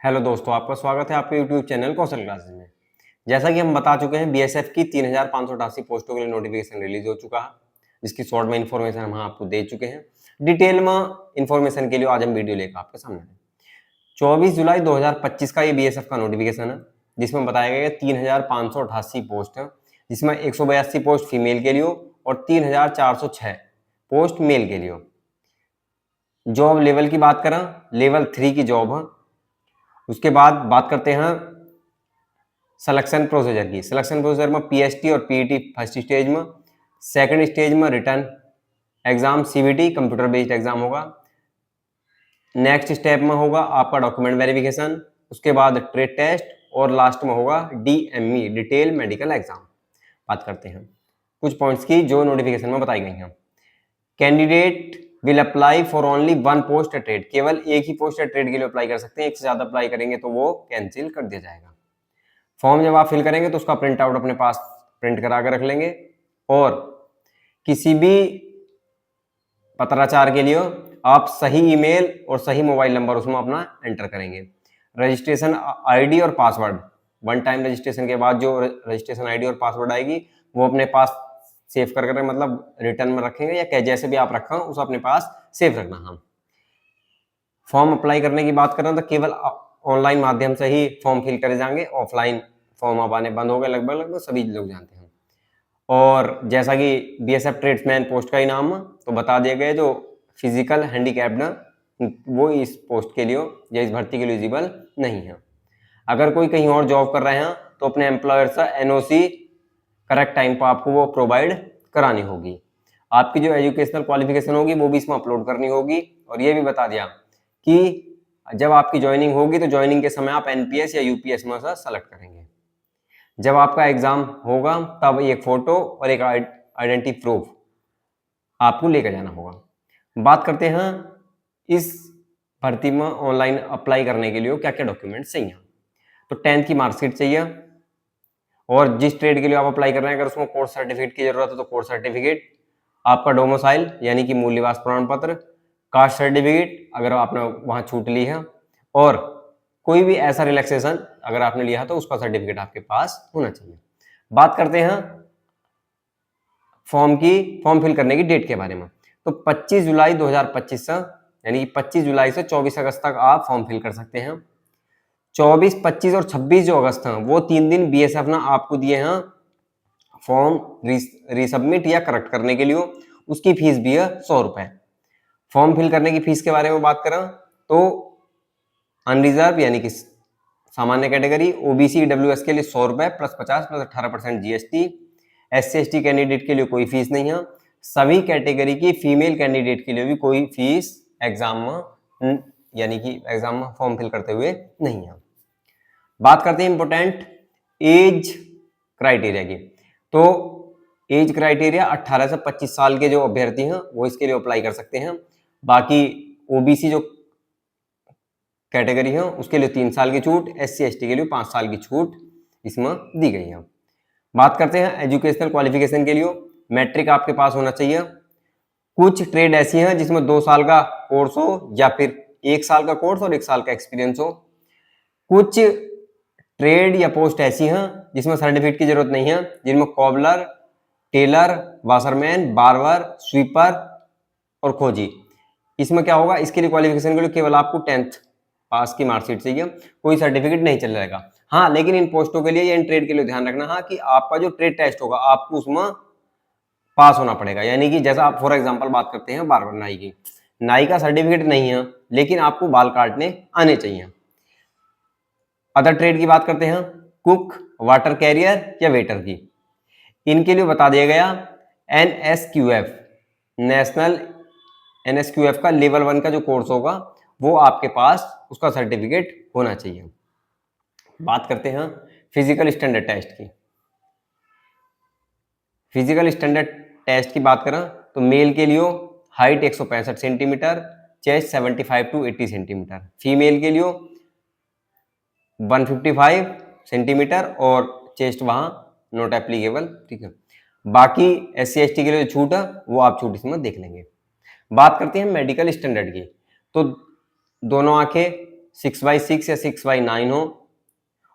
Hello दोस्तों, आपका स्वागत है आपके यूट्यूब चैनल कौशल क्लासेस में। जैसा कि हम बता चुके हैं, बीएसएफ की 3588 पोस्टों के लिए नोटिफिकेशन रिलीज हो चुका है, जिसकी शॉर्ट में इन्फॉर्मेशन हम आपको दे चुके हैं। डिटेल में इन्फॉर्मेशन के लिए आज हम वीडियो लेकर आपके सामने हैं। 24 जुलाई 2025 का ये बीएसएफ का नोटिफिकेशन है, जिसमें बताया गया 3588 पोस्ट है, जिसमें 182 पोस्ट फीमेल के लिए और 3406 पोस्ट मेल के लिए। जॉब लेवल की बात करें, लेवल 3 की जॉब है। उसके बाद बात करते हैं सिलेक्शन प्रोसीजर की। सिलेक्शन प्रोसीजर में पीएसटी और पीईटी फर्स्ट स्टेज में, सेकंड स्टेज में return exam CBT computer based exam होगा। नेक्स्ट स्टेप में होगा आपका डॉक्यूमेंट वेरिफिकेशन, उसके बाद ट्रेड टेस्ट और लास्ट में होगा डीएमई डिटेल मेडिकल एग्जाम। बात करते हैं कुछ पॉइंट्स की जो नोटिफिकेशन में बताई गई हैं। Candidate will apply for only one post at trade, केवल एक ही पोस्ट एट ट्रेड के लिए अप्लाई कर सकते हैं। एक से ज्यादा अप्लाई करेंगे तो वो कैंसिल कर दिया जाएगा। फॉर्म जब आप फिल करेंगे तो उसका प्रिंट आउट अपने पास प्रिंट करा कर रख लेंगे और किसी भी पत्राचार के लिए आप सही ईमेल और सही मोबाइल नंबर उसमें अपना एंटर करेंगे। रजिस्ट्रेशन आईडी और पासवर्ड, वन टाइम रजिस्ट्रेशन के बाद जो रजिस्ट्रेशन आईडी और पासवर्ड आएगी वो अपने पास सेव कर कर मतलब रिटर्न में रखेंगे या जैसे भी आप रखा उसे अपने पास सेव रखना। हम फॉर्म अप्लाई करने की बात करें तो केवल ऑनलाइन माध्यम से ही फॉर्म फिल करे जाएंगे। ऑफलाइन फॉर्म अब आने बंद हो गए, लगभग सभी लोग जानते हैं। और जैसा कि बीएसएफ ट्रेड्समैन पोस्ट का ही नाम तो बता दिए गए, जो फिजिकल हैंडीकैप्ड वो इस पोस्ट के लिए या इस भर्ती के लिए एलिजिबल नहीं है। अगर कोई कहीं और जॉब कर रहे हैं तो अपने एम्प्लॉयर से एनओसी करेक्ट टाइम पर आपको वो प्रोवाइड करानी होगी। आपकी जो एजुकेशनल क्वालिफिकेशन होगी वो भी इसमें अपलोड करनी होगी। और ये भी बता दिया कि जब आपकी ज्वाइनिंग होगी तो ज्वाइनिंग के समय आप एनपीएस या यूपीएस में से सेलेक्ट करेंगे। जब आपका एग्जाम होगा तब एक फोटो और एक आइडेंटिटी प्रूफ आपको लेकर जाना होगा। बात करते हैं इस भर्ती में ऑनलाइन अप्लाई करने के लिए क्या क्या डॉक्यूमेंट चाहिए। तो 10th की मार्कशीट चाहिए और जिस ट्रेड के लिए आप अप्लाई कर रहे हैं अगर उसमें कोर्स सर्टिफिकेट की जरूरत है तो कोर्स सर्टिफिकेट, आपका डोमिसाइल यानी कि मूल निवास प्रमाण पत्र, कास्ट सर्टिफिकेट अगर आपने वहां छूट ली है, और कोई भी ऐसा रिलैक्सेशन अगर आपने लिया तो उसका सर्टिफिकेट आपके पास होना चाहिए। बात करते हैं फॉर्म फिल करने की डेट के बारे में। तो 25 जुलाई 2025 से यानी कि 25 जुलाई से 24 अगस्त तक आप फॉर्म फिल कर सकते हैं। 24, 25 और 26 जो अगस्त है वो 3 दिन बीएसएफ ने आपको दिए हैं फॉर्म रीसबमिट या करेक्ट करने के लिए। उसकी फीस भी है 100 रुपए। फॉर्म फिल करने की फीस के बारे में बात करें तो अनरिजर्व यानी कि सामान्य कैटेगरी, ओबीसी डब्ल्यूएस के लिए 100 रुपए plus 50 plus 18% GST. SC/ST candidate के लिए कोई फीस नहीं है। सभी कैटेगरी की फीमेल कैंडिडेट के लिए भी कोई फीस एग्जाम में यानी कि एग्जाम में फॉर्म फिल करते हुए नहीं है। बात करते हैं इंपोर्टेंट एज क्राइटेरिया की। तो एज क्राइटेरिया 18 से 25 साल के जो अभ्यर्थी हैं वो इसके लिए अप्लाई कर सकते हैं। बाकी ओबीसी जो कैटेगरी है उसके लिए 3 साल की छूट, SC/ST के लिए 5 साल की छूट इसमें दी गई है। बात करते हैं एजुकेशनल क्वालिफिकेशन के लिए। मैट्रिक आपके पास होना चाहिए। कुछ ट्रेड ऐसी हैं जिसमें 2 साल का कोर्स हो या फिर 1 साल का कोर्स और 1 साल का एक्सपीरियंस हो। कुछ ट्रेड या पोस्ट ऐसी हैं जिसमें सर्टिफिकेट की जरूरत नहीं है, जिनमें cobbler, tailor, washerman, barber, sweeper और खोजी। इसमें क्या होगा, इसके लिए क्वालिफिकेशन के लिए केवल आपको 10th पास की मार्कशीट चाहिए, कोई सर्टिफिकेट नहीं चल जाएगा। हाँ, लेकिन इन पोस्टों के लिए या इन ट्रेड के लिए ध्यान रखना हाँ कि आपका जो ट्रेड टेस्ट होगा आपको उसमें पास होना पड़ेगा। यानी कि जैसा आप फॉर एग्जांपल बात करते हैं बार्बर, नाई की, नाई का सर्टिफिकेट नहीं है लेकिन आपको बाल काटने आने चाहिए। अदर ट्रेड की बात करते हैं, कुक, वाटर कैरियर या वेटर की। इनके लिए बता दिया गया NSQF नेशनल NSQF का लेवल 1 का जो कोर्स होगा वो आपके पास उसका सर्टिफिकेट होना चाहिए। बात करते हैं फिजिकल स्टैंडर्ड टेस्ट की। फिजिकल स्टैंडर्ड टेस्ट की बात करें तो मेल के लिए height 165 centimetre, chest 75 to 80 centimetre, female के लिए 155 सेंटीमीटर और चेस्ट वहां नॉट एप्लीकेबल, ठीक है। बाकी SC/ST के लिए छूट है वो आप छूट इसमें देख लेंगे। बात करते हैं मेडिकल स्टैंडर्ड की। तो दोनों आंखें 6/6 या 6/9 हो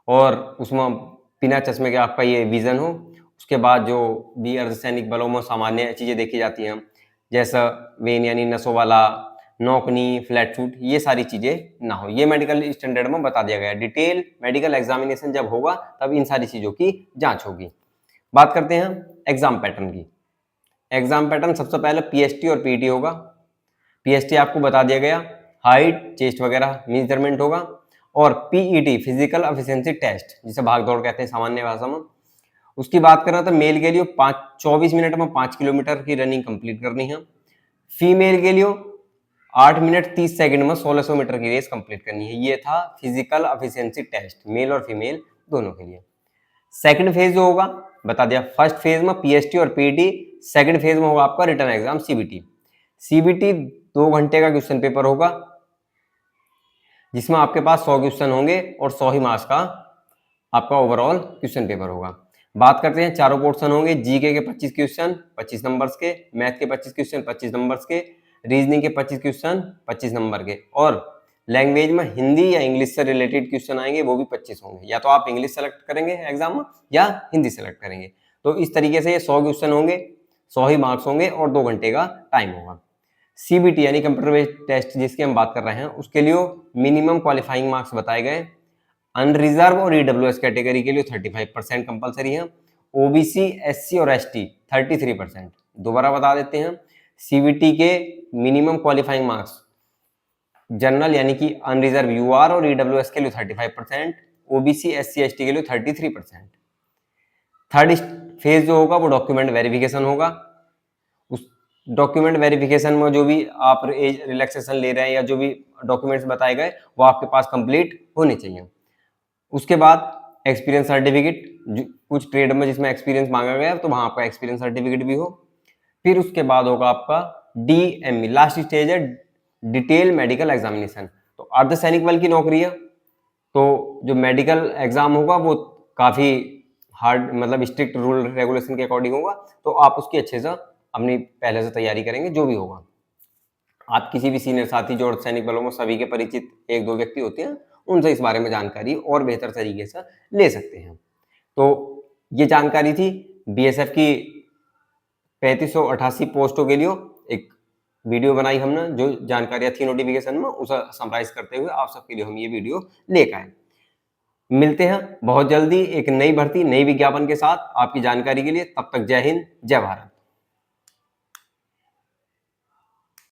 और उसमें बिना चश्मे के आपका ये विजन हो। उसके बाद जो भी अर्धसैनिक बलों में सामान्य चीजें देखी जाती हैं, जैसा वेन यानी नसों वाला, नौकनी, फ्लैट फुट, ये सारी चीजें ना हो। ये मेडिकल स्टैंडर्ड में बता दिया गया है। डिटेल मेडिकल एग्जामिनेशन जब होगा तब इन सारी चीजों की जांच होगी। बात करते हैं एग्जाम पैटर्न की। एग्जाम पैटर्न सबसे पहले पीएसटी और पीटी होगा। पीएसटी आपको बता दिया गया, हाइट, चेस्ट वगैरह मेजरमेंट होगा। और पीईटी फिजिकल एफिशिएंसी टेस्ट, जिसे भाग दौड़ कहते हैं सामान्य भाषा में, उसकी बात कर रहा था। मेल के लिए 24 मिनट में 5 किलोमीटर की रनिंग कंप्लीट करनी है। फीमेल के लिए 8 मिनट 30 सेकंड में 1600 मीटर की रेस कंप्लीट करनी है। ये था फिजिकल एफिशिएंसी टेस्ट, मेल और फीमेल दोनों के लिए। सेकंड फेज जो होगा बता दिया, फर्स्ट फेज में पीएसटी और पीटी, सेकंड फेज में होगा आपका रिटन एग्जाम सीबीटी। सीबीटी 2 घंटे का क्वेश्चन पेपर होगा, जिसमें आपके पास 100 क्वेश्चन होंगे और 100 ही मार्क्स का आपका ओवरऑल क्वेश्चन पेपर होगा। बात करते हैं, चारों पोर्शन होंगे। जीके के 25 क्वेश्चन 25 नंबर्स के, मैथ के 25 क्वेश्चन 25 नंबर्स के, रीजनिंग के 25 क्वेश्चन 25 नंबर के, और लैंग्वेज में हिंदी या इंग्लिश से रिलेटेड क्वेश्चन आएंगे, वो भी 25 होंगे। या तो आप इंग्लिश सेलेक्ट करेंगे एग्जाम में या हिंदी सेलेक्ट करेंगे। तो इस तरीके से ये 100 क्वेश्चन होंगे, 100 ही मार्क्स होंगे और 2 घंटे का टाइम होगा। सीबीटी यानी कंप्यूटर बेस्ड टेस्ट जिसकी हम बात कर रहे हैं, उसके लिए मिनिमम क्वालिफाइंग मार्क्स बताए गए। अनरिजर्व और ईडब्ल्यूएस कैटेगरी के लिए 35% कंपलसरी है। ओबीसी, एससी और एसटी 33%। दोबारा बता देते हैं, सीबीटी के मिनिमम क्वालिफाइंग मार्क्स जनरल यानी कि अनरिजर्व यूआर और ईडब्ल्यूएस के लिए 35%, ओबीसी, एससी, एसटी के लिए 33%। थर्ड फेज जो होगा वो डॉक्यूमेंट वेरिफिकेशन होगा। उस डॉक्यूमेंट वेरिफिकेशन में जो भी आप एज रिलैक्सेशन ले रहे हैं या जो भी डॉक्यूमेंट्स बताए गए वो आपके पास कंप्लीट होने चाहिए। उसके बाद एक्सपीरियंस सर्टिफिकेट, कुछ ट्रेड में जिसमें एक्सपीरियंस मांगा गया है तो वहां आपका एक्सपीरियंस सर्टिफिकेट भी हो। फिर उसके बाद होगा आपका डीएमई, लास्ट स्टेज है डिटेल मेडिकल एग्जामिनेशन। तो अर्धसैनिक बल की नौकरी है, तो जो मेडिकल एग्जाम होगा वो काफी हार्ड, मतलब स्ट्रिक्ट रूल रेगुलेशन के अकॉर्डिंग होगा। तो आप उसकी अच्छे से अपनी पहले से तैयारी करेंगे जो भी होगा। आप किसी भी सीनियर साथी जो अर्धसैनिक बलों में सभी के परिचित 1-2 व्यक्ति होते हैं, उनसे इस बारे में जानकारी और बेहतर तरीके से ले सकते हैं। तो ये जानकारी थी बीएसएफ की 3588 पोस्टों के लिए। एक वीडियो बनाई हमने, जो जानकारियां थी नोटिफिकेशन में उसे समराइज करते हुए आप सबके लिए हम ये वीडियो लेकर आए। मिलते हैं बहुत जल्दी एक नई भर्ती, नई विज्ञापन के साथ आपकी जानकारी के लिए। तब तक जय हिंद, जय भारत।